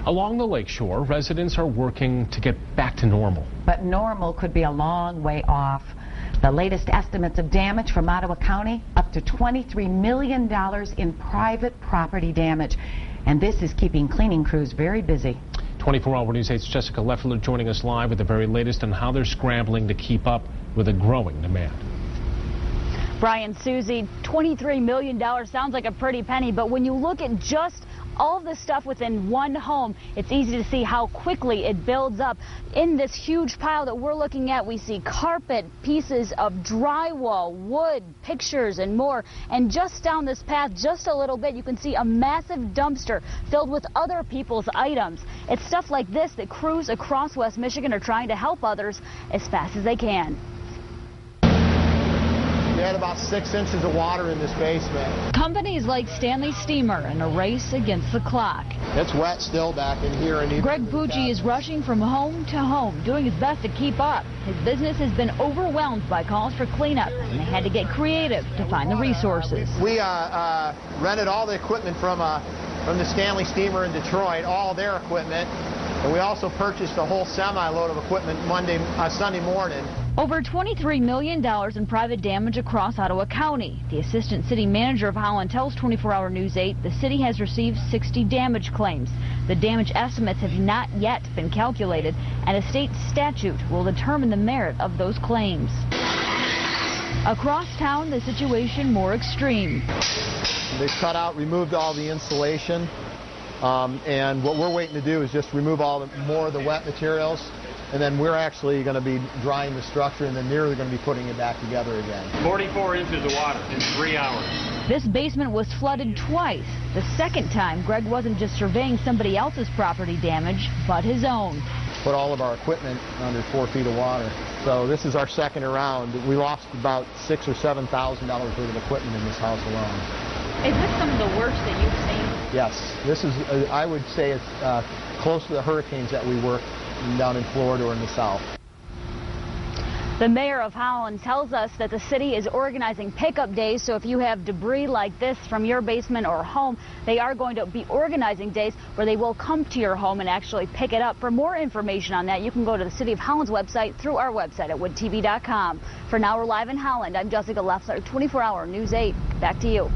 Along the lakeshore, residents are working to get back to normal. But normal could be a long way off. The latest estimates of damage from Ottawa County, up to $23 million in private property damage. And this is keeping cleaning crews very busy. 24-Hour News 8's Jessica Leffler joining us live with the very latest on how they're scrambling to keep up with a growing demand. Brian, Susie, $23 million sounds like a pretty penny, but when you look at just all of this stuff within one home, it's easy to see how quickly it builds up. In this huge pile that we're looking at, we see carpet, pieces of drywall, wood, pictures, and more. And just down this path, just a little bit, you can see a massive dumpster filled with other people's items. It's stuff like this that crews across West Michigan are trying to help others as fast as they can. We had about 6 inches of water in this basement. Companies like Stanley Steamer in a race against the clock. It's wet still back in here. And Greg Bucci is rushing from home to home, doing his best to keep up. His business has been overwhelmed by calls for cleanup, and they had to get creative to find the resources. We rented all the equipment from the Stanley Steamer in Detroit, all their equipment. And we also purchased a whole semi-load of equipment Sunday morning. Over $23 million in private damage across Ottawa County. The assistant city manager of Holland tells 24-Hour News 8 the city has received 60 damage claims. The damage estimates have not yet been calculated, and a state statute will determine the merit of those claims. Across town, the situation more extreme. They removed all the insulation. And what we're waiting to do is just remove more of the wet materials, and then we're actually going to be drying the structure, and then they're going to be putting it back together again. 44 inches of water in 3 hours. This basement was flooded twice. The second time, Greg wasn't just surveying somebody else's property damage, but his own. Put all of our equipment under 4 feet of water. So this is our second round. We lost about $6,000 or $7,000 worth of equipment in this house alone. Is this some of the worst that you've seen? Yes. This is, I would say it's close to the hurricanes that we work down in Florida or in the south. The mayor of Holland tells us that the city is organizing pickup days, so if you have debris like this from your basement or home, they are going to be organizing days where they will come to your home and actually pick it up. For more information on that, you can go to the City of Holland's website through our website at woodtv.com. For now, we're live in Holland. I'm Jessica Leffler, 24-Hour News 8. Back to you.